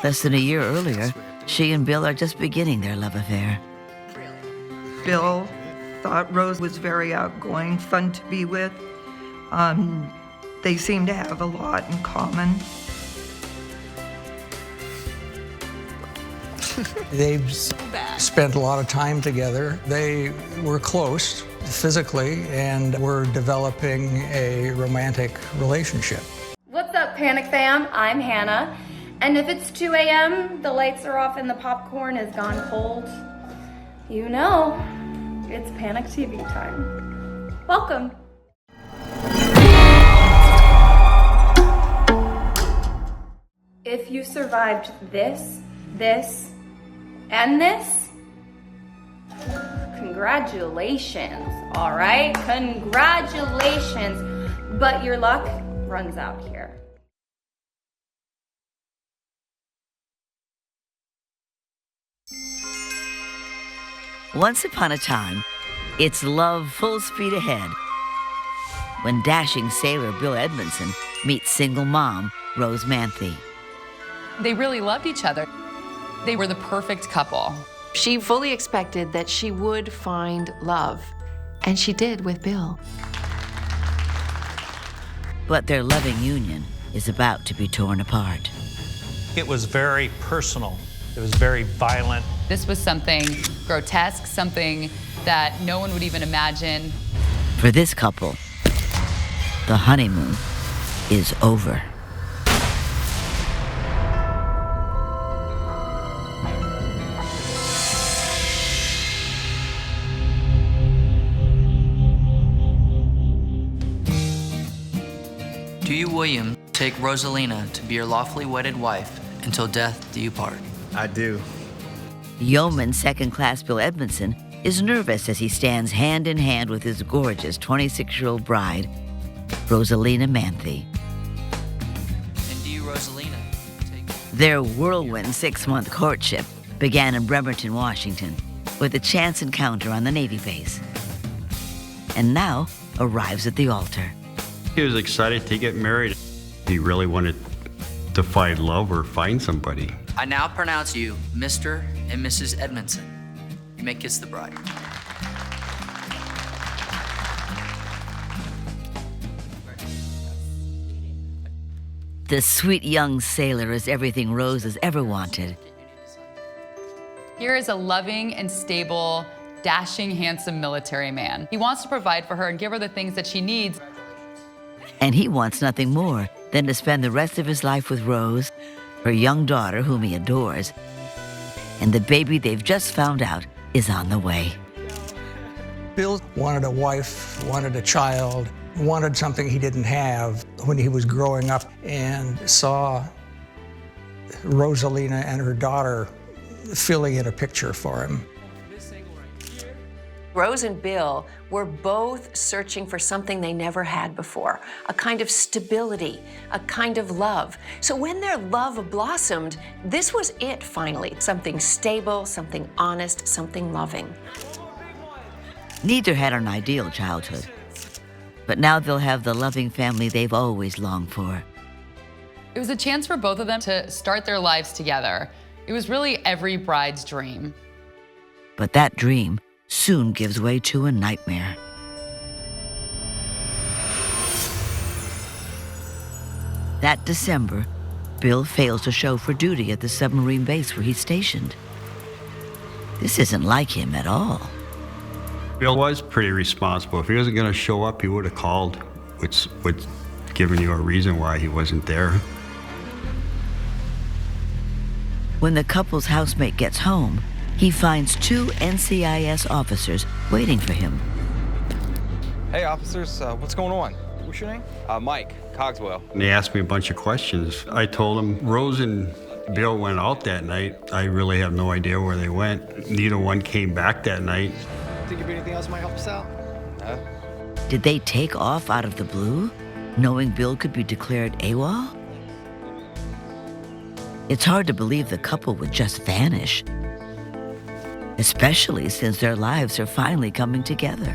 Less than a year earlier, she and Bill are just beginning their love affair. Bill thought Rose was very outgoing, fun to be with. They seem to have a lot in common. They've spent a lot of time together. They were close physically and were developing a romantic relationship. What's up, Panic Fam? I'm Hannah. And if it's 2 a.m., the lights are off and the popcorn has gone cold, you know, it's Panic TV time. Welcome. If you survived this, and this, congratulations, all right? Congratulations, but your luck runs out here. Once upon a time, it's love full speed ahead when dashing sailor Bill Edmondson meets single mom Rose Manthe. They really loved each other. They were the perfect couple. She fully expected that she would find love, and she did with Bill. But their loving union is about to be torn apart. It was very personal. It was very violent. This was something grotesque, something that no one would even imagine. For this couple, the honeymoon is over. Do you, William, take Rosalina to be your lawfully wedded wife until death do you part? I do. Yeoman second-class Bill Edmondson is nervous as he stands hand in hand with his gorgeous 26-year-old bride, Rosalina Manthe. And do you, Rosalina, take... Their whirlwind 6-month courtship began in Bremerton, Washington, with a chance encounter on the Navy base, and now arrives at the altar. He was excited to get married. He really wanted to find love or find somebody. I now pronounce you Mr. and Mrs. Edmondson. You may kiss the bride. The sweet young sailor is everything Rose has ever wanted. Here is a loving and stable, dashing, handsome military man. He wants to provide for her and give her the things that she needs. And he wants nothing more than to spend the rest of his life with Rose, her young daughter whom he adores, and the baby they've just found out is on the way. Bill wanted a wife, wanted a child, wanted something he didn't have when he was growing up, and saw Rosalina and her daughter filling in a picture for him. Rose and Bill were both searching for something they never had before, a kind of stability, a kind of love. So when their love blossomed, this was it finally, something stable, something honest, something loving. Neither had an ideal childhood, but now they'll have the loving family they've always longed for. It was a chance for both of them to start their lives together. It was really every bride's dream. But that dream soon gives way to a nightmare. That December, Bill fails to show for duty at the submarine base where he's stationed. This isn't like him at all. Bill was pretty responsible. If he wasn't going to show up, he would have called, which would given you a reason why he wasn't there. When the couple's housemate gets home, he finds 2 NCIS officers waiting for him. Hey, officers, what's going on? What's your name? Mike, Cogswell. And they asked me a bunch of questions. I told them Rose and Bill went out that night. I really have no idea where they went. Neither one came back that night. Think of anything else might help us out? No. Did they take off out of the blue, knowing Bill could be declared AWOL? It's hard to believe the couple would just vanish, especially since their lives are finally coming together.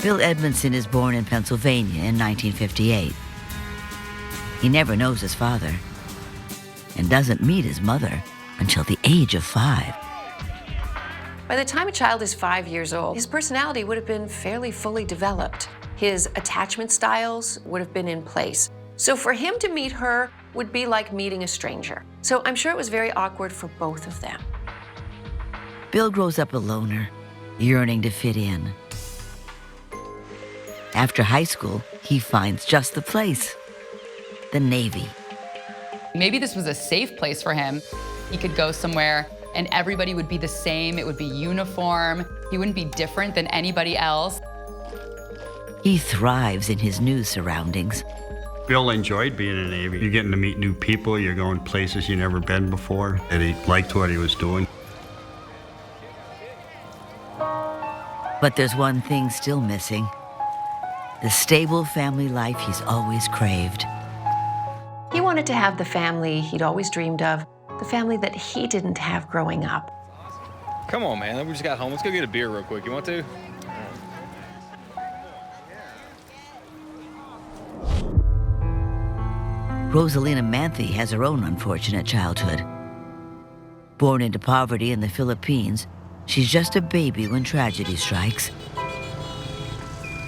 Bill Edmondson is born in Pennsylvania in 1958. He never knows his father and doesn't meet his mother until the age of 5. By the time a child is 5 years old, his personality would have been fairly fully developed. His attachment styles would have been in place. So for him to meet her would be like meeting a stranger. So I'm sure it was very awkward for both of them. Bill grows up a loner, yearning to fit in. After high school, he finds just the place, the Navy. Maybe this was a safe place for him. He could go somewhere and everybody would be the same. It would be uniform. He wouldn't be different than anybody else. He thrives in his new surroundings. Bill enjoyed being in the Navy. You're getting to meet new people, you're going places you've never been before, and he liked what he was doing. But there's one thing still missing: the stable family life he's always craved. He wanted to have the family he'd always dreamed of, the family that he didn't have growing up. Come on, man. We just got home. Let's go get a beer real quick. You want to? Rosalina Manthe has her own unfortunate childhood. Born into poverty in the Philippines, she's just a baby when tragedy strikes.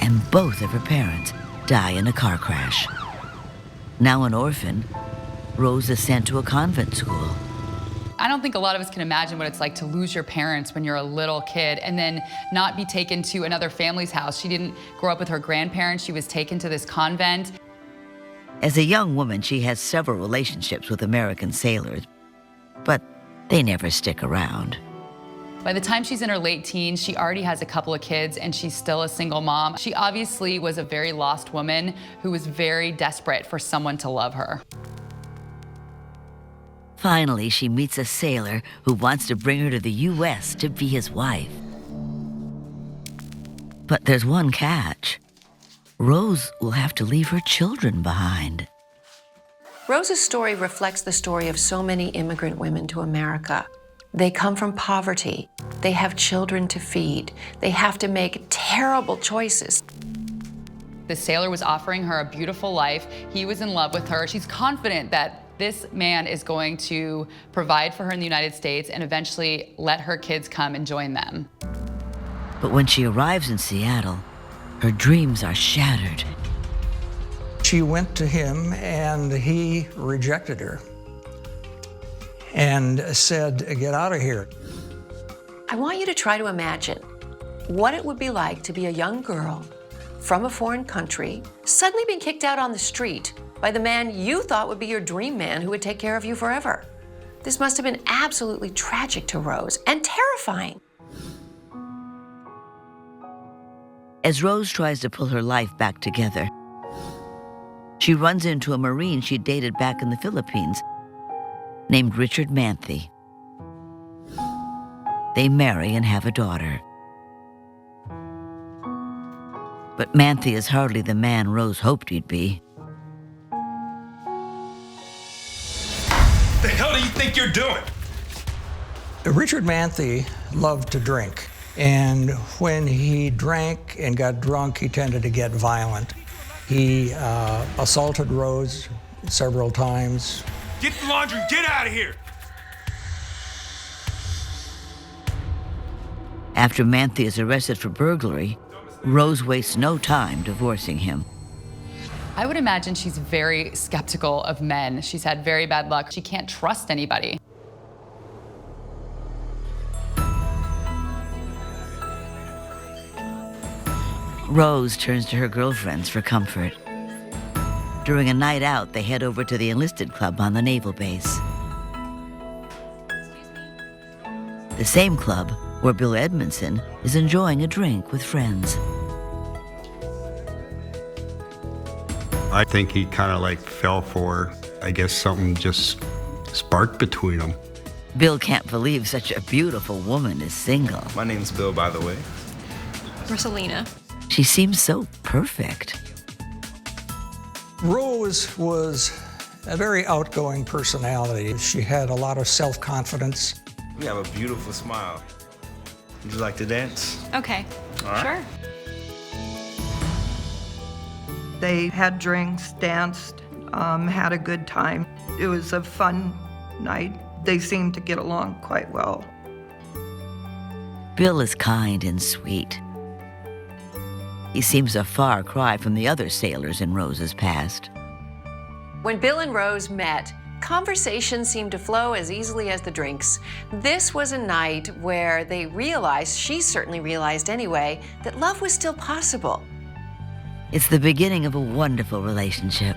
And both of her parents die in a car crash. Now an orphan, Rose is sent to a convent school. I don't think a lot of us can imagine what it's like to lose your parents when you're a little kid and then not be taken to another family's house. She didn't grow up with her grandparents. She was taken to this convent. As a young woman, she has several relationships with American sailors, but they never stick around. By the time she's in her late teens, she already has a couple of kids and she's still a single mom. She obviously was a very lost woman who was very desperate for someone to love her. Finally, she meets a sailor who wants to bring her to the U.S. to be his wife. But there's one catch. Rose will have to leave her children behind. Rose's story reflects the story of so many immigrant women to America. They come from poverty. They have children to feed. They have to make terrible choices. The sailor was offering her a beautiful life. He was in love with her. She's confident that this man is going to provide for her in the United States and eventually let her kids come and join them. But when she arrives in Seattle, her dreams are shattered. She went to him and he rejected her and said, "Get out of here." I want you to try to imagine what it would be like to be a young girl from a foreign country, suddenly being kicked out on the street by the man you thought would be your dream man who would take care of you forever. This must have been absolutely tragic to Rose and terrifying. As Rose tries to pull her life back together, she runs into a Marine she dated back in the Philippines named Richard Manthe. They marry and have a daughter. But Manthe is hardly the man Rose hoped he'd be. The hell do you think you're doing? Richard Manthe loved to drink, and when he drank and got drunk, he tended to get violent. He assaulted Rose several times. Get the laundry, get out of here! After Manthe is arrested for burglary, Rose wastes no time divorcing him. I would imagine she's very skeptical of men. She's had very bad luck. She can't trust anybody. Rose turns to her girlfriends for comfort. During a night out, they head over to the enlisted club on the naval base. The same club where Bill Edmondson is enjoying a drink with friends. I think he kind of like fell for, I guess something just sparked between them. Bill can't believe such a beautiful woman is single. My name's Bill, by the way. Rosalina. She seems so perfect. Rose was a very outgoing personality. She had a lot of self-confidence. You have a beautiful smile. Would you like to dance? Okay, All right. sure. They had drinks, danced, had a good time. It was a fun night. They seemed to get along quite well. Bill is kind and sweet. He seems a far cry from the other sailors in Rose's past. When Bill and Rose met, conversation seemed to flow as easily as the drinks. This was a night where they realized, she certainly realized anyway, that love was still possible. It's the beginning of a wonderful relationship.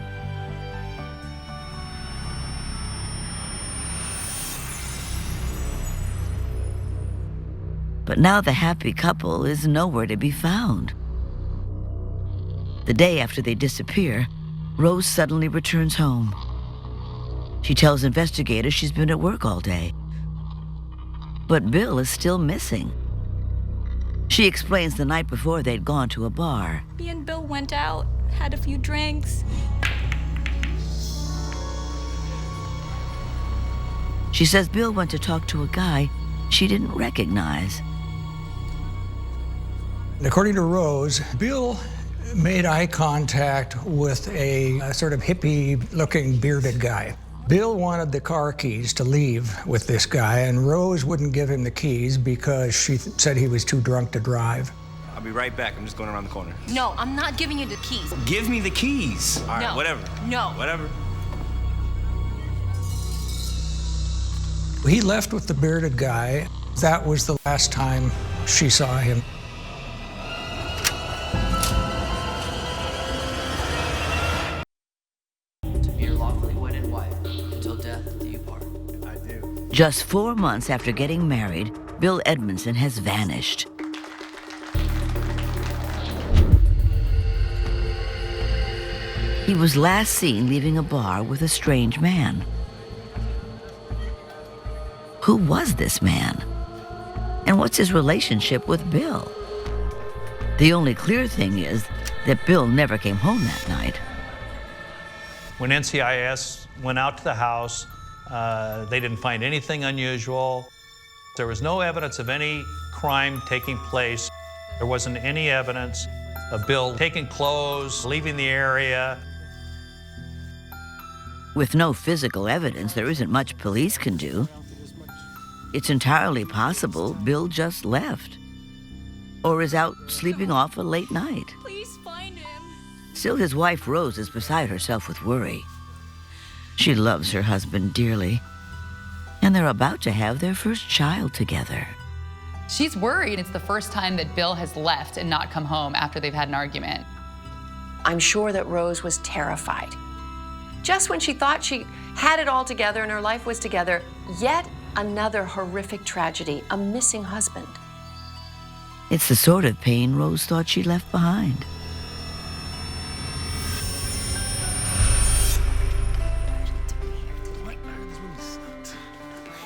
But now the happy couple is nowhere to be found. The day after they disappear, Rose suddenly returns home. She tells investigators she's been at work all day. But Bill is still missing. She explains the night before they'd gone to a bar. Me and Bill went out, had a few drinks. She says Bill went to talk to a guy she didn't recognize. According to Rose, Bill made eye contact with a sort of hippie-looking bearded guy. Bill wanted the car keys to leave with this guy, and Rose wouldn't give him the keys because she said he was too drunk to drive. I'll be right back. I'm just going around the corner. No, I'm not giving you the keys. Give me the keys. All right, No. whatever. No. Whatever. He left with the bearded guy. That was the last time she saw him. To be your lawfully wedded wife until death do you part. I do. Just 4 months after getting married, Bill Edmondson has vanished. He was last seen leaving a bar with a strange man. Who was this man? And what's his relationship with Bill? The only clear thing is that Bill never came home that night. When NCIS went out to the house, they didn't find anything unusual. There was no evidence of any crime taking place. There wasn't any evidence of Bill taking clothes, leaving the area. With no physical evidence, there isn't much police can do. It's entirely possible Bill just left or is out sleeping off a late night. Please find him. Still, his wife Rose is beside herself with worry. She loves her husband dearly, and they're about to have their first child together. She's worried it's the first time that Bill has left and not come home after they've had an argument. I'm sure that Rose was terrified. Just when she thought she had it all together and her life was together, yet another horrific tragedy, a missing husband. It's the sort of pain Rose thought she left behind.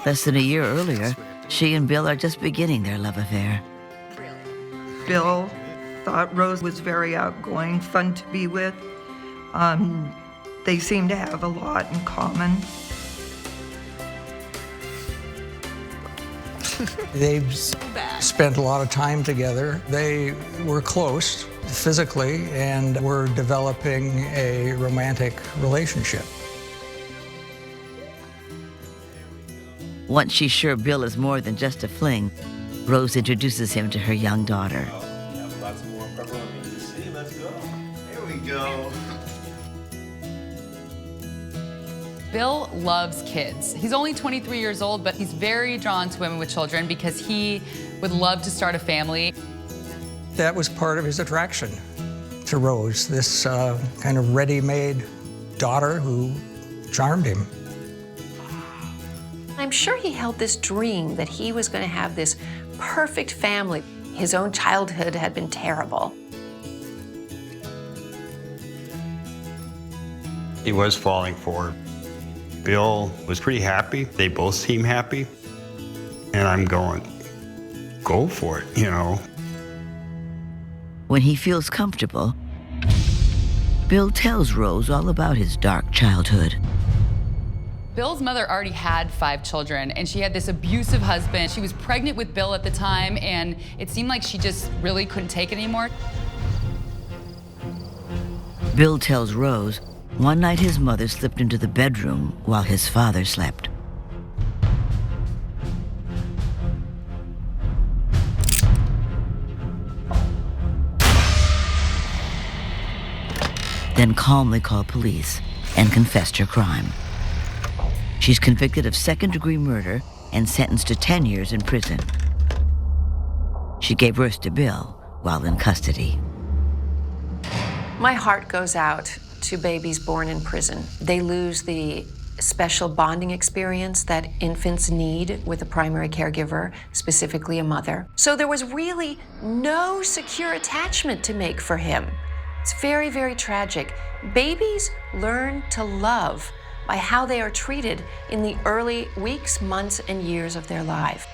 Less than a year earlier, she and Bill are just beginning their love affair. Bill thought Rose was very outgoing, fun to be with. They seemed to have a lot in common. They've spent a lot of time together. They were close physically and were developing a romantic relationship. Once she's sure Bill is more than just a fling, Rose introduces him to her young daughter. Have lots more pepperoni. See, let's go. Here we go. Bill loves kids. He's only 23 years old, but he's very drawn to women with children because he would love to start a family. That was part of his attraction to Rose, this kind of ready-made daughter who charmed him. I'm sure he held this dream that he was going to have this perfect family. His own childhood had been terrible. He was falling for her. Bill was pretty happy. They both seem happy. And I'm going, go for it, you know. When he feels comfortable, Bill tells Rose all about his dark childhood. Bill's mother already had 5 children, and she had this abusive husband. She was pregnant with Bill at the time, and it seemed like she just really couldn't take it anymore. Bill tells Rose one night his mother slipped into the bedroom while his father slept. Then calmly called police and confessed her crime. She's convicted of second-degree murder and sentenced to 10 years in prison. She gave birth to Bill while in custody. My heart goes out to babies born in prison. They lose the special bonding experience that infants need with a primary caregiver, specifically a mother. So there was really no secure attachment to make for him. It's very, very tragic. Babies learn to love by how they are treated in the early weeks, months, and years of their life.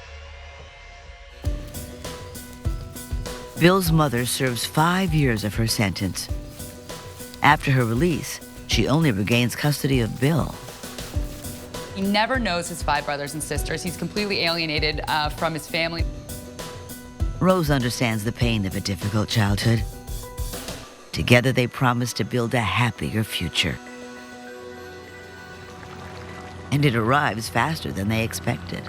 Bill's mother serves 5 years of her sentence. After her release, she only regains custody of Bill. He never knows his 5 brothers and sisters. He's completely alienated from his family. Rose understands the pain of a difficult childhood. Together, they promise to build a happier future. And it arrives faster than they expected.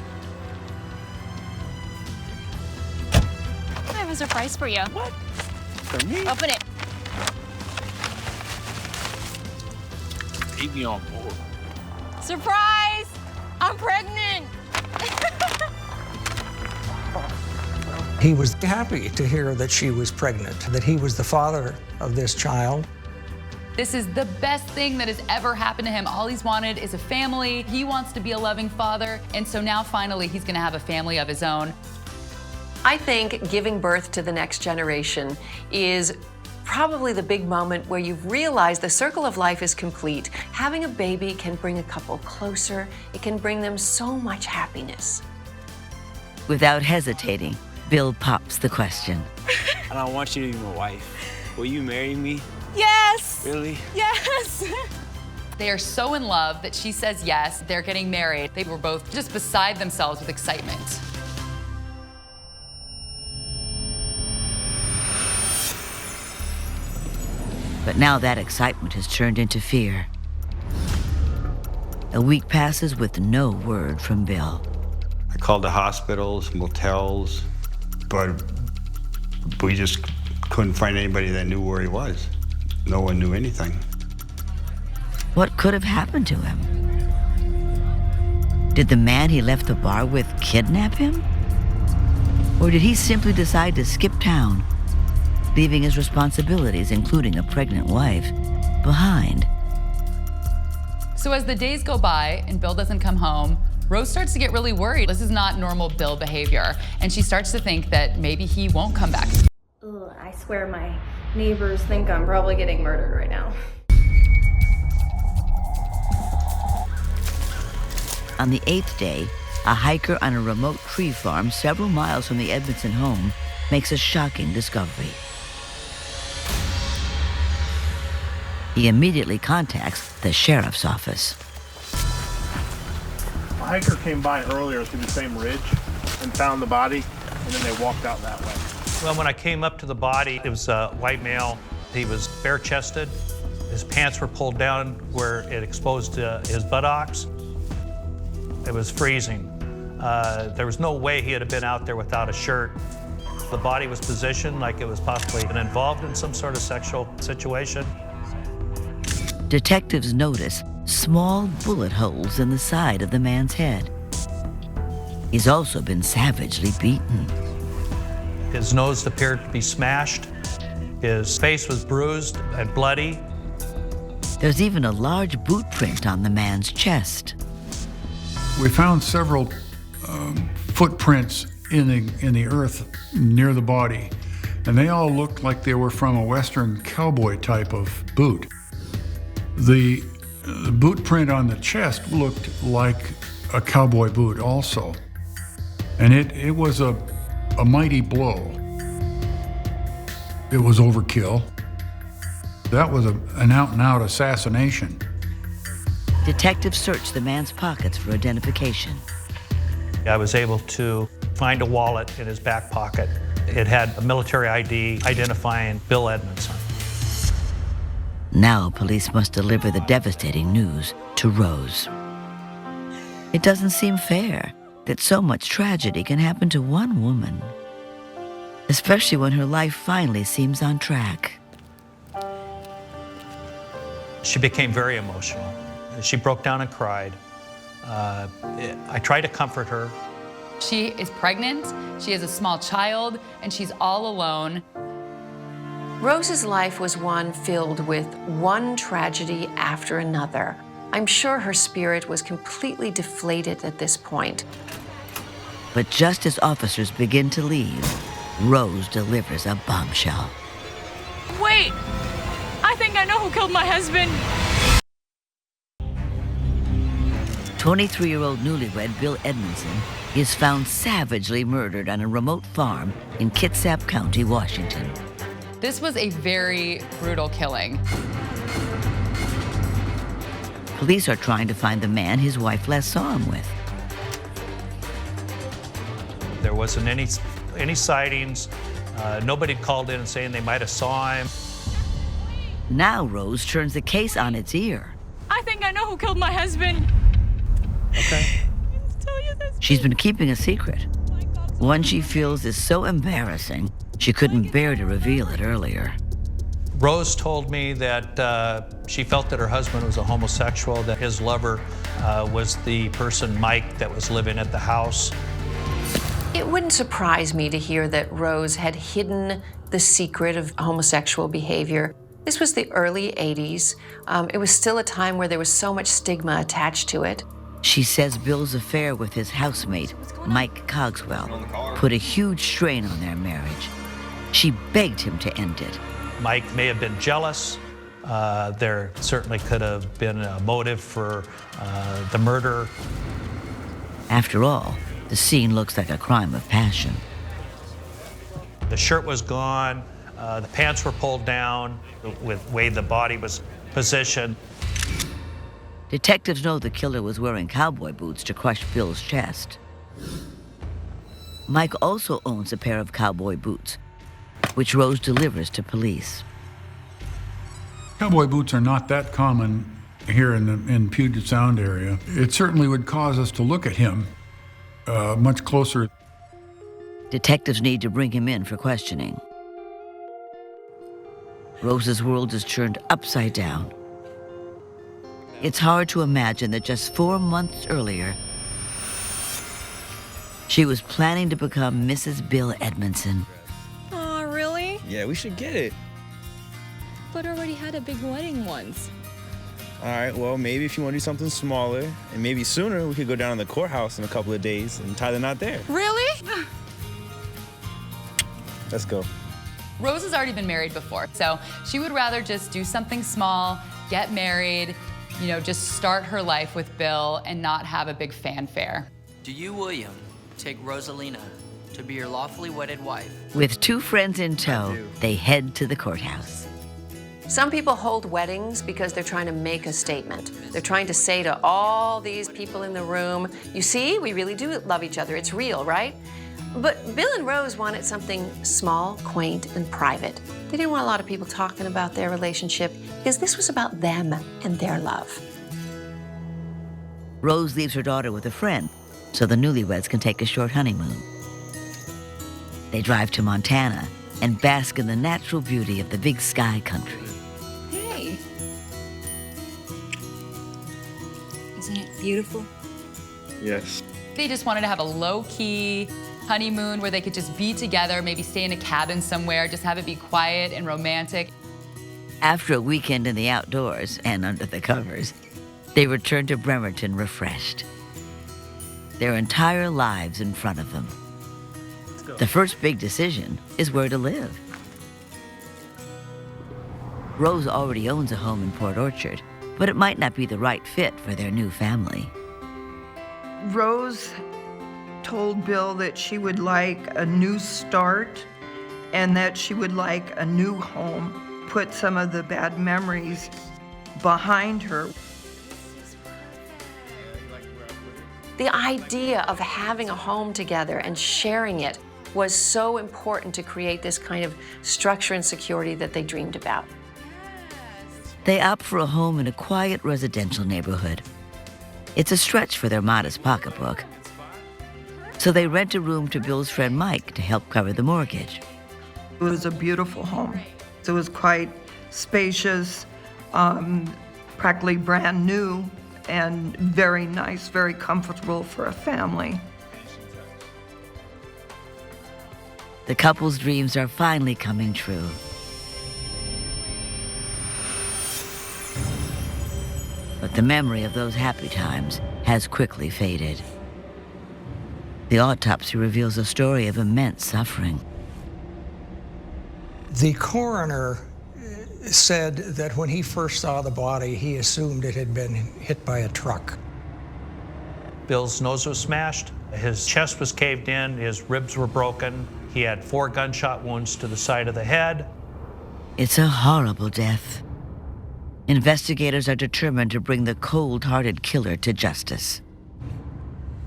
I have a surprise for you. What? For me? Open it. Keep me on board. Surprise! I'm pregnant! He was happy to hear that she was pregnant, that he was the father of this child. This is the best thing that has ever happened to him. All he's wanted is a family. He wants to be a loving father, and so now finally he's gonna have a family of his own. I think giving birth to the next generation is probably the big moment where you've realized the circle of life is complete. Having a baby can bring a couple closer. It can bring them so much happiness. Without hesitating, Bill pops the question. I don't want you to be my wife. Will you marry me? Yes! Really? Yes! They are so in love that she says yes. They're getting married. They were both just beside themselves with excitement. But now that excitement has turned into fear. A week passes with no word from Bill. I called the hospitals, motels, but we just couldn't find anybody that knew where he was. No one knew anything. What could have happened to him? Did the man he left the bar with kidnap him? Or did he simply decide to skip town, leaving his responsibilities, including a pregnant wife, behind? So as the days go by and Bill doesn't come home, Rose starts to get really worried. This is not normal Bill behavior, and she starts to think that maybe he won't come back. Ugh, I swear my neighbors think I'm probably getting murdered right now. On the 8th day, a hiker on a remote tree farm several miles from the Edmondson home makes a shocking discovery. He immediately contacts the sheriff's office. A hiker came by earlier through the same ridge and found the body, and then they walked out that way. Well, when I came up to the body, it was a white male. He was bare-chested. His pants were pulled down where it exposed his buttocks. It was freezing. There was no way he had been out there without a shirt. The body was positioned like it was possibly been involved in some sort of sexual situation. Detectives notice small bullet holes in the side of the man's head. He's also been savagely beaten. His nose appeared to be smashed. His face was bruised and bloody. There's even a large boot print on the man's chest. We found several footprints in the earth near the body, and they all looked like they were from a Western cowboy type of boot. The boot print on the chest looked like a cowboy boot also, and it was a mighty blow. It was overkill. That was an out-and-out assassination. Detectives searched the man's pockets for identification. I was able to find a wallet in his back pocket. It had a military ID identifying Bill Edmondson. Now police must deliver the devastating news to Rose. It doesn't seem fair that so much tragedy can happen to one woman, especially when her life finally seems on track. She became very emotional. She broke down and cried. I tried to comfort her. She is pregnant, she has a small child, and she's all alone. Rose's life was one filled with one tragedy after another. I'm sure her spirit was completely deflated at this point. But just as officers begin to leave, Rose delivers a bombshell. Wait! I think I know who killed my husband. 23-year-old newlywed Bill Edmondson is found savagely murdered on a remote farm in Kitsap County, Washington. This was a very brutal killing. Police are trying to find the man his wife last saw him with. There wasn't any sightings. Nobody called in and saying they might have saw him. Now Rose turns the case on its ear. I think I know who killed my husband. Okay. She's been keeping a secret, one she feels is so embarrassing she couldn't bear to reveal it earlier. Rose told me that she felt that her husband was a homosexual, that his lover was the person, Mike, that was living at the house. It wouldn't surprise me to hear that Rose had hidden the secret of homosexual behavior. This was the early 80s. It was still a time where there was so much stigma attached to it. She says Bill's affair with his housemate, Mike Cogswell, put a huge strain on their marriage. She begged him to end it. Mike may have been jealous. There certainly could have been a motive for the murder. After all, the scene looks like a crime of passion. The shirt was gone, the pants were pulled down with the way the body was positioned. Detectives know the killer was wearing cowboy boots to crush Bill's chest. Mike also owns a pair of cowboy boots, which Rose delivers to police. Cowboy boots are not that common here in Puget Sound area. It certainly would cause us to look at him much closer. Detectives need to bring him in for questioning. Rose's world is turned upside down. It's hard to imagine that just 4 months earlier, she was planning to become Mrs. Bill Edmondson. Aw, really? Yeah, we should get it. But I already had a big wedding once. All right, well, maybe if you want to do something smaller, and maybe sooner, we could go down to the courthouse in a couple of days and tie the knot there. Really? Let's go. Rose has already been married before, so she would rather just do something small, get married, you know, just start her life with Bill and not have a big fanfare. Do you, William, take Rosalina to be your lawfully wedded wife? With 2 friends in tow, they head to the courthouse. Some people hold weddings because they're trying to make a statement. They're trying to say to all these people in the room, you see, we really do love each other. It's real, right? But Bill and Rose wanted something small, quaint, and private. They didn't want a lot of people talking about their relationship because this was about them and their love. Rose leaves her daughter with a friend so the newlyweds can take a short honeymoon. They drive to Montana and bask in the natural beauty of the Big Sky country. Hey. Isn't it beautiful? Yes. They just wanted to have a low-key honeymoon where they could just be together, maybe stay in a cabin somewhere, just have it be quiet and romantic. After a weekend in the outdoors and under the covers, they return to Bremerton refreshed. Their entire lives in front of them. The first big decision is where to live. Rose already owns a home in Port Orchard, but it might not be the right fit for their new family. Rose told Bill that she would like a new start and that she would like a new home, put some of the bad memories behind her. The idea of having a home together and sharing it was so important to create this kind of structure and security that they dreamed about. They opt for a home in a quiet residential neighborhood. It's a stretch for their modest pocketbook. So they rent a room to Bill's friend Mike to help cover the mortgage. It was a beautiful home. It was quite spacious, practically brand new, and very nice, very comfortable for a family. The couple's dreams are finally coming true. But the memory of those happy times has quickly faded. The autopsy reveals a story of immense suffering. The coroner said that when he first saw the body, he assumed it had been hit by a truck. Bill's nose was smashed, his chest was caved in, his ribs were broken, he had 4 gunshot wounds to the side of the head. It's a horrible death. Investigators are determined to bring the cold-hearted killer to justice.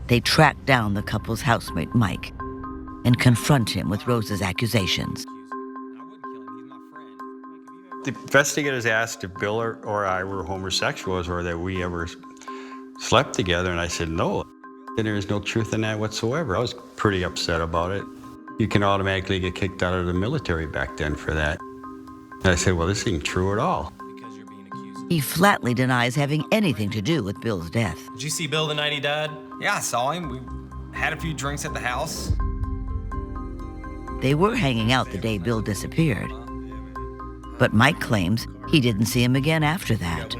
They track down the couple's housemate, Mike, and confront him with Rose's accusations. The investigators asked if Bill or I were homosexuals or that we ever slept together, and I said no. And there is no truth in that whatsoever. I was pretty upset about it. You can automatically get kicked out of the military back then for that. And I said, well, this isn't true at all. He flatly denies having anything to do with Bill's death. Did you see Bill the night he died? Yeah, I saw him. We had a few drinks at the house. They were hanging out the day Bill disappeared. But Mike claims he didn't see him again after that.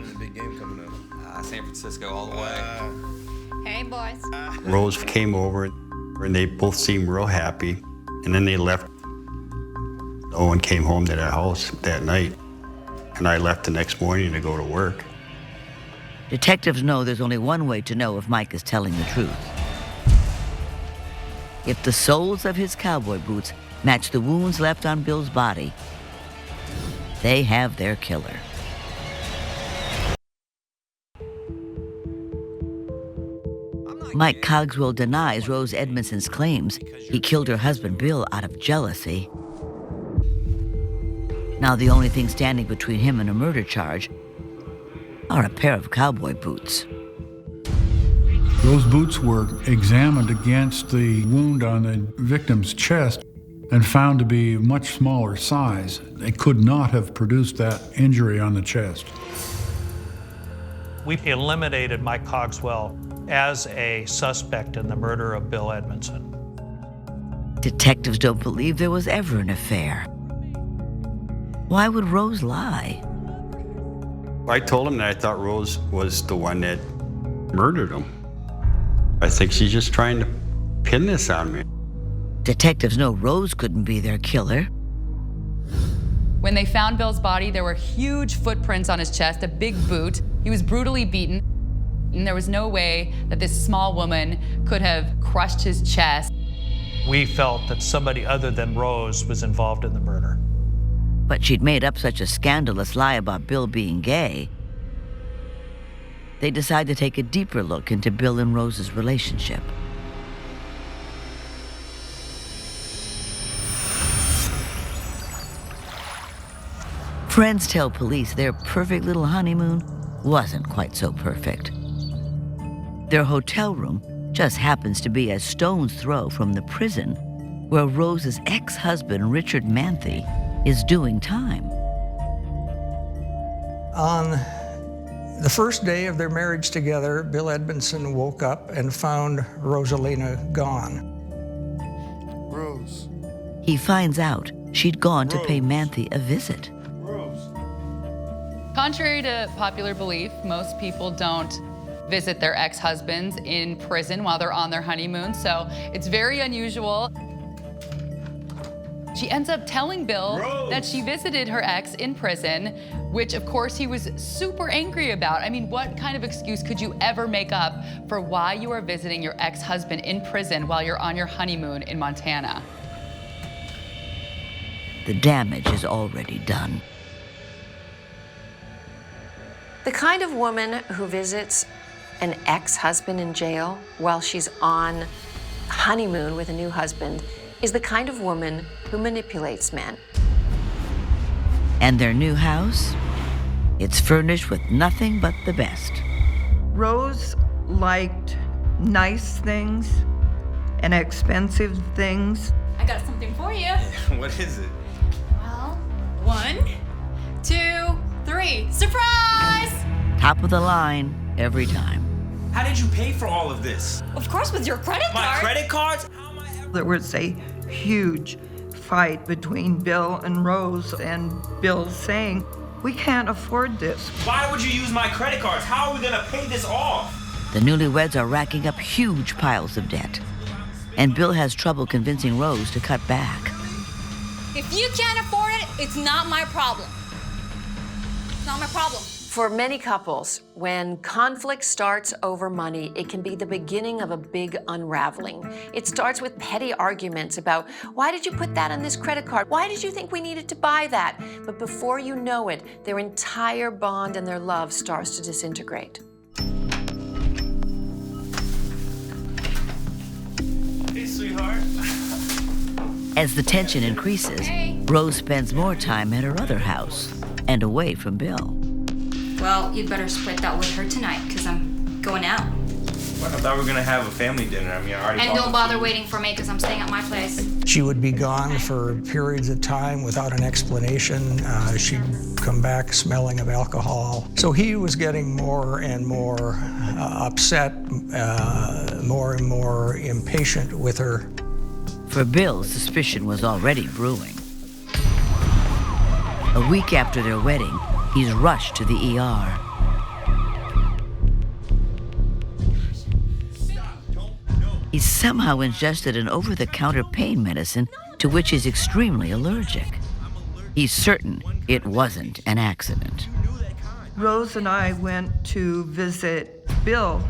San Francisco all the way. Hey, boys. Rose came over, and they both seemed real happy. And then they left. No one came home to their house that night. And I left the next morning to go to work. Detectives know there's only one way to know if Mike is telling the truth. If the soles of his cowboy boots match the wounds left on Bill's body, they have their killer. Mike Cogswell denies Rose Edmondson's claims he killed her husband Bill out of jealousy. Now the only thing standing between him and a murder charge are a pair of cowboy boots. Those boots were examined against the wound on the victim's chest and found to be much smaller size. They could not have produced that injury on the chest. We eliminated Mike Cogswell as a suspect in the murder of Bill Edmondson. Detectives don't believe there was ever an affair. Why would Rose lie? I told him that I thought Rose was the one that murdered him. I think she's just trying to pin this on me. Detectives know Rose couldn't be their killer. When they found Bill's body, there were huge footprints on his chest, a big boot. He was brutally beaten, and there was no way that this small woman could have crushed his chest. We felt that somebody other than Rose was involved in the murder. But she'd made up such a scandalous lie about Bill being gay. They decide to take a deeper look into Bill and Rose's relationship. Friends tell police their perfect little honeymoon wasn't quite so perfect. Their hotel room just happens to be a stone's throw from the prison where Rose's ex-husband, Richard Manthe, is doing time. On the first day of their marriage together, Bill Edmondson woke up and found Rosalina gone. Rose. He finds out she'd gone to pay Manthe a visit. Contrary to popular belief, most people don't visit their ex-husbands in prison while they're on their honeymoon, so it's very unusual. She ends up telling Bill that she visited her ex in prison, which of course he was super angry about. I mean, what kind of excuse could you ever make up for why you are visiting your ex-husband in prison while you're on your honeymoon in Montana? The damage is already done. The kind of woman who visits an ex-husband in jail while she's on honeymoon with a new husband is the kind of woman who manipulates men. And their new house? It's furnished with nothing but the best. Rose liked nice things and expensive things. I got something for you. What is it? Well, 1, 2, 3. Surprise! Top of the line every time. How did you pay for all of this? Of course, with your credit My card. credit cards? There was a huge fight between Bill and Rose, and Bill saying, "We can't afford this." Why would you use my credit cards? How are we gonna pay this off? The newlyweds are racking up huge piles of debt, and Bill has trouble convincing Rose to cut back. If you can't afford it, it's not my problem. It's not my problem. For many couples, when conflict starts over money, it can be the beginning of a big unraveling. It starts with petty arguments about, why did you put that on this credit card? Why did you think we needed to buy that? But before you know it, their entire bond and their love starts to disintegrate. Hey, sweetheart. As the tension increases, Rose spends more time at her other house and away from Bill. Well, you'd better split that with her tonight, because I'm going out. What? I thought we were gonna have a family dinner. I mean, I already And talked don't to bother you. waiting for me, because I'm staying at my place. She would be gone for periods of time without an explanation. She'd come back smelling of alcohol. So he was getting more and more upset, more and more impatient with her. For Bill, suspicion was already brewing. A week after their wedding, he's rushed to the ER. He's somehow ingested an over-the-counter pain medicine to which he's extremely allergic. He's certain it wasn't an accident. Rose and I went to visit Bill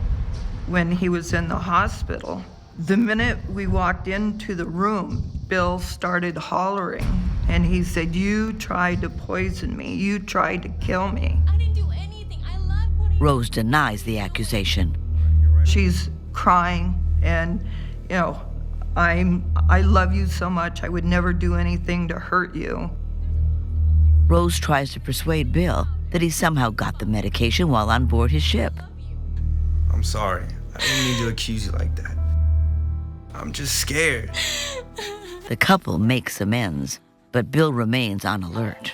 when he was in the hospital. The minute we walked into the room, Bill started hollering, and he said, "You tried to poison me. You tried to kill me." I didn't do anything. I love putting... Rose denies the accusation. She's crying, and, you know, I love you so much. I would never do anything to hurt you. Rose tries to persuade Bill that he somehow got the medication while on board his ship. I'm sorry. I didn't mean to accuse you like that. I'm just scared. The couple makes amends, but Bill remains on alert.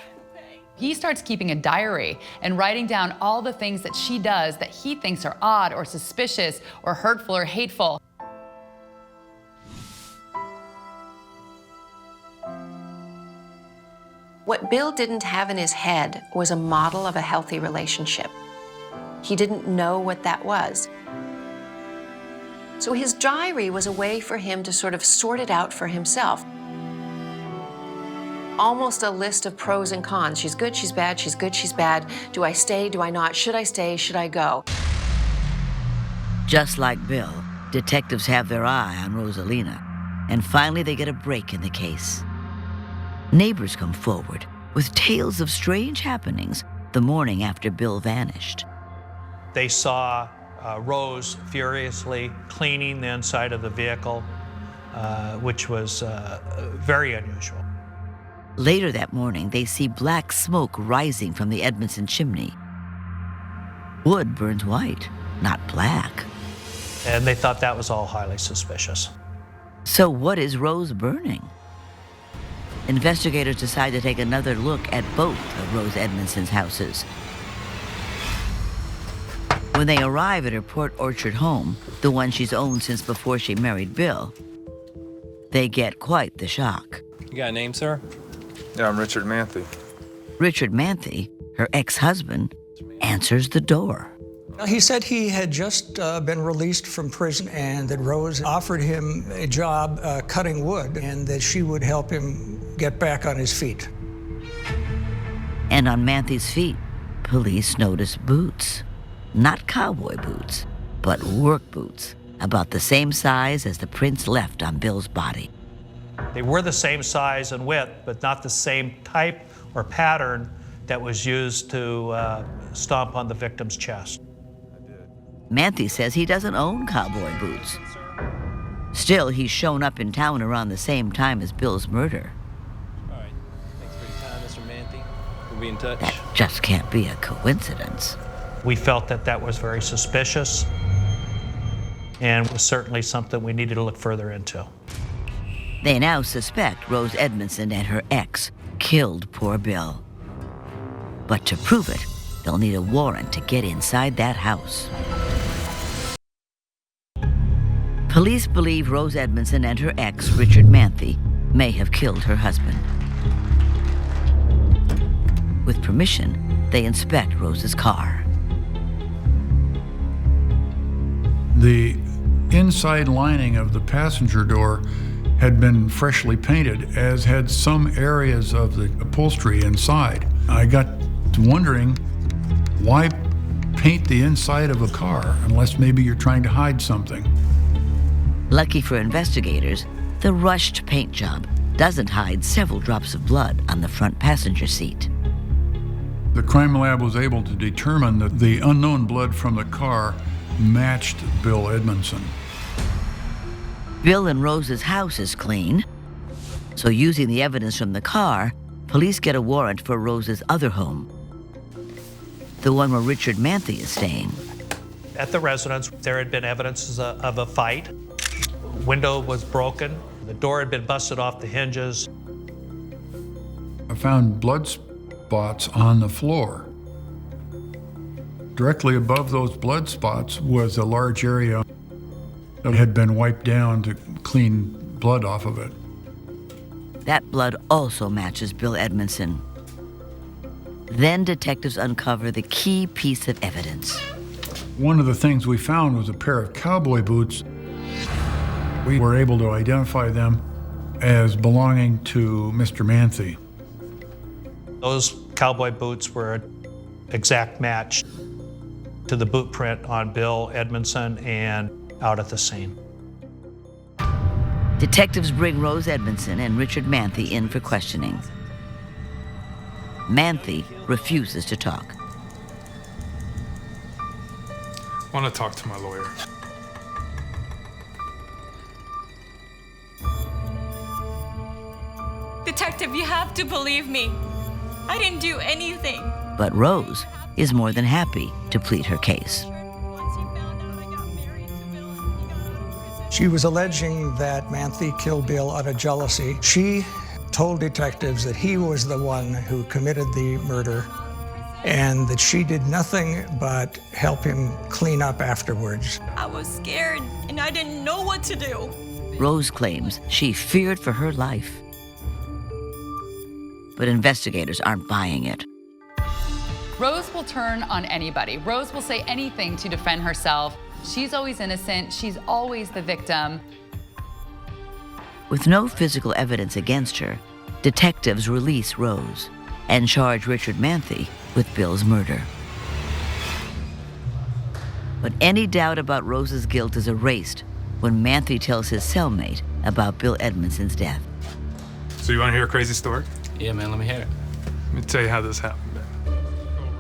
He starts keeping a diary and writing down all the things that she does that he thinks are odd or suspicious or hurtful or hateful. What Bill didn't have in his head was a model of a healthy relationship. He didn't know what that was. So his diary was a way for him to sort of sort it out for himself. Almost a list of pros and cons. She's good, she's bad, she's good, she's bad. Do I stay, do I not? Should I stay, should I go? Just like Bill, detectives have their eye on Rosalina, and finally they get a break in the case. Neighbors come forward with tales of strange happenings the morning after Bill vanished. They saw Rose furiously cleaning the inside of the vehicle, which was very unusual. Later that morning, they see black smoke rising from the Edmondson chimney. Wood burns white, not black. And they thought that was all highly suspicious. So what is Rose burning? Investigators decide to take another look at both of Rose Edmondson's houses. When they arrive at her Port Orchard home, the one she's owned since before she married Bill, they get quite the shock. You got a name, sir? Yeah, I'm Richard Manthe. Richard Manthe, her ex-husband, answers the door. He said he had just been released from prison and that Rose offered him a job cutting wood and that she would help him get back on his feet. And on Manthe's feet, police notice boots. Not cowboy boots, but work boots, about the same size as the prints left on Bill's body. They were the same size and width, but not the same type or pattern that was used to stomp on the victim's chest. Manthe says he doesn't own cowboy boots. Still, he's shown up in town around the same time as Bill's murder. All right. Thanks for your time, Mr. Manthe. We'll be in touch. That just can't be a coincidence. We felt that that was very suspicious and was certainly something we needed to look further into. They now suspect Rose Edmondson and her ex killed poor Bill. But to prove it, they'll need a warrant to get inside that house. Police believe Rose Edmondson and her ex, Richard Manthe, may have killed her husband. With permission, they inspect Rose's car. The inside lining of the passenger door had been freshly painted, as had some areas of the upholstery inside. I got to wondering, why paint the inside of a car unless maybe you're trying to hide something? Lucky for investigators, the rushed paint job doesn't hide several drops of blood on the front passenger seat. The crime lab was able to determine that the unknown blood from the car matched Bill Edmondson. Bill and Rose's house is clean, so using the evidence from the car, police get a warrant for Rose's other home, the one where Richard Manthe is staying. At the residence, there had been evidences of a fight. Window was broken. The door had been busted off the hinges. I found blood spots on the floor. Directly above those blood spots was a large area that had been wiped down to clean blood off of it. That blood also matches Bill Edmondson. Then detectives uncover the key piece of evidence. One of the things we found was a pair of cowboy boots. We were able to identify them as belonging to Mr. Manthe. Those cowboy boots were an exact match to the boot print on Bill Edmondson and out at the scene. Detectives bring Rose Edmondson and Richard Manthe in for questioning. Manthe refuses to talk. I want to talk to my lawyer. Detective, you have to believe me. I didn't do anything. But Rose is more than happy to plead her case. She was alleging that Manthe killed Bill out of jealousy. She told detectives that he was the one who committed the murder and that she did nothing but help him clean up afterwards. I was scared and I didn't know what to do. Rose claims she feared for her life. But investigators aren't buying it. Rose will turn on anybody. Rose will say anything to defend herself. She's always innocent. She's always the victim. With no physical evidence against her, detectives release Rose and charge Richard Manthe with Bill's murder. But any doubt about Rose's guilt is erased when Manthe tells his cellmate about Bill Edmondson's death. So you want to hear a crazy story? Yeah, man, let me hear it. Let me tell you how this happened.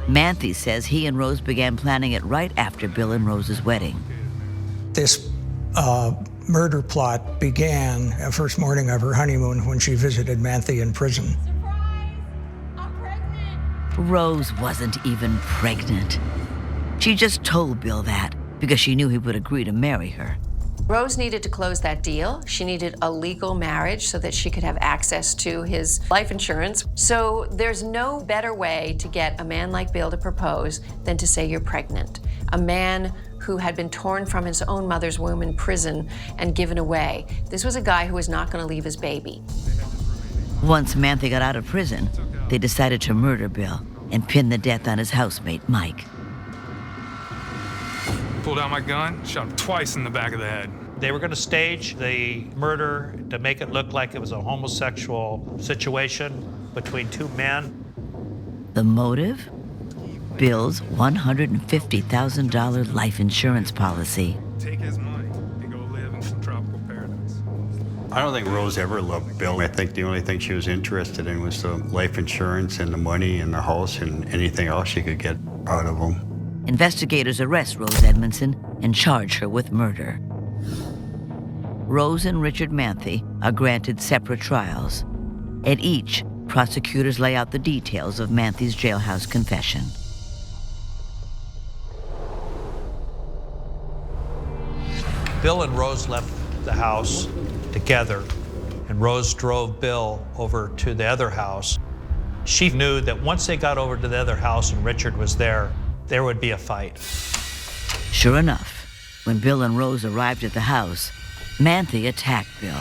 Manthe says he and Rose began planning it right after Bill and Rose's wedding. This murder plot began the first morning of her honeymoon when she visited Manthe in prison. Rose wasn't even pregnant. She just told Bill that because she knew he would agree to marry her. Rose needed to close that deal. She needed a legal marriage so that she could have access to his life insurance. So there's no better way to get a man like Bill to propose than to say you're pregnant. A man who had been torn from his own mother's womb in prison and given away. This was a guy who was not going to leave his baby. Once Manthe got out of prison, they decided to murder Bill and pin the death on his housemate, Mike. Pulled out my gun, shot him twice in the back of the head. They were going to stage the murder to make it look like it was a homosexual situation between two men. The motive? Bill's $150,000 life insurance policy. Take his money and go live in some tropical paradise. I don't think Rose ever loved Bill. I think the only thing she was interested in was the life insurance and the money and the house and anything else she could get out of him. Investigators arrest Rose Edmondson and charge her with murder. Rose and Richard Manthe are granted separate trials. At each, prosecutors lay out the details of Manthey's jailhouse confession. Bill and Rose left the house together, and Rose drove Bill over to the other house. She knew that once they got over to the other house and Richard was there would be a fight. Sure enough, when Bill and Rose arrived at the house, Manthey attacked Bill.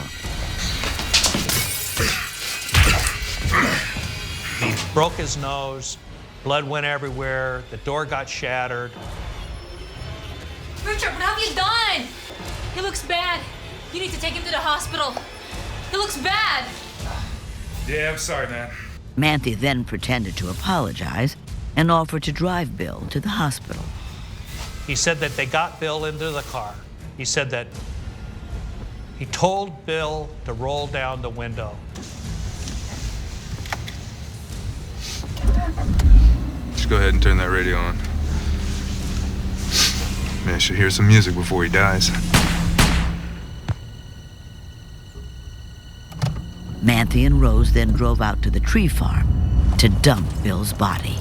He broke his nose, blood went everywhere, the door got shattered. Richard, what have you done? He looks bad. You need to take him to the hospital. He looks bad. Yeah, I'm sorry, man. Manthey then pretended to apologize and offered to drive Bill to the hospital. He said that they got Bill into the car. He said that he told Bill to roll down the window. Just go ahead and turn that radio on. Man, should hear some music before he dies. Manthey and Rose then drove out to the tree farm to dump Bill's body.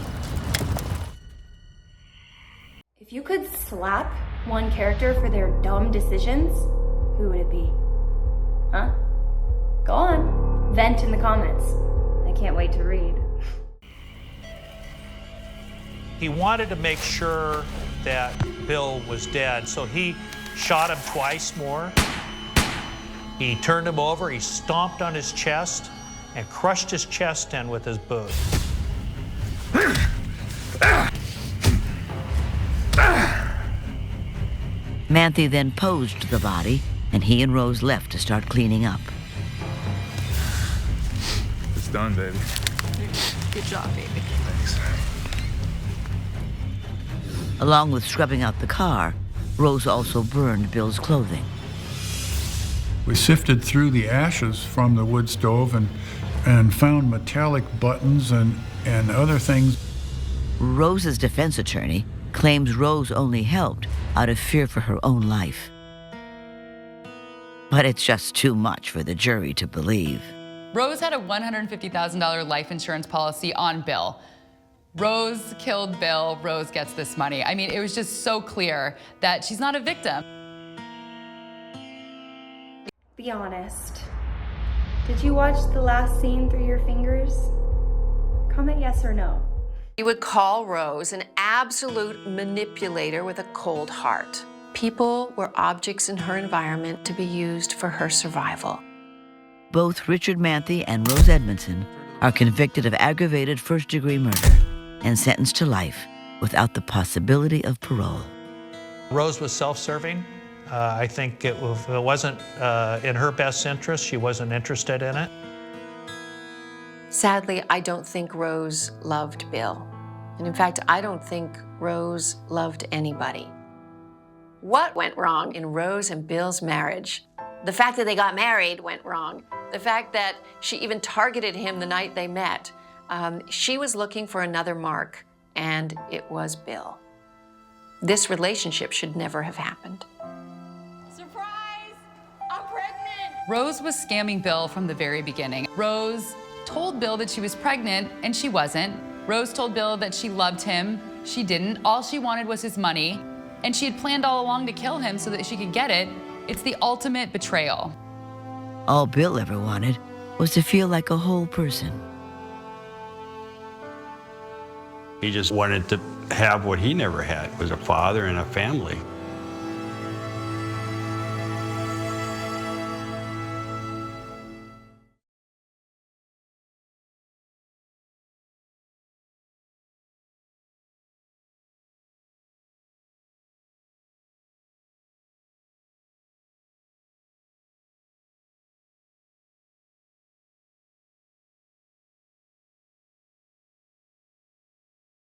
If you could slap one character for their dumb decisions, who would it be? Huh? Go on. Vent in the comments. I can't wait to read. He wanted to make sure that Bill was dead, so he shot him twice more. He turned him over, he stomped on his chest, and crushed his chest in with his boot. Manthey then posed the body, and he and Rose left to start cleaning up. It's done, baby. Good job, baby. Thanks. Along with scrubbing out the car, Rose also burned Bill's clothing. We sifted through the ashes from the wood stove and found metallic buttons and other things. Rose's defense attorney claims Rose only helped out of fear for her own life. But it's just too much for the jury to believe. Rose had a $150,000 life insurance policy on Bill. Rose killed Bill, Rose gets this money. I mean, it was just so clear that she's not a victim. Be honest. Did you watch the last scene through your fingers? Comment yes or no. You would call Rose an absolute manipulator with a cold heart. People were objects in her environment to be used for her survival. Both Richard Manthey and Rose Edmondson are convicted of aggravated first-degree murder and sentenced to life without the possibility of parole. Rose was self-serving. I think if it wasn't in her best interest, she wasn't interested in it. Sadly, I don't think Rose loved Bill. And in fact, I don't think Rose loved anybody. What went wrong in Rose and Bill's marriage? The fact that they got married went wrong. The fact that she even targeted him the night they met. She was looking for another mark, and it was Bill. This relationship should never have happened. Surprise! I'm pregnant! Rose was scamming Bill from the very beginning. Rose told Bill that she was pregnant, and she wasn't. Rose told Bill that she loved him. She didn't. All she wanted was his money, and she had planned all along to kill him so that she could get it. It's the ultimate betrayal. All Bill ever wanted was to feel like a whole person. He just wanted to have what he never had, was a father and a family.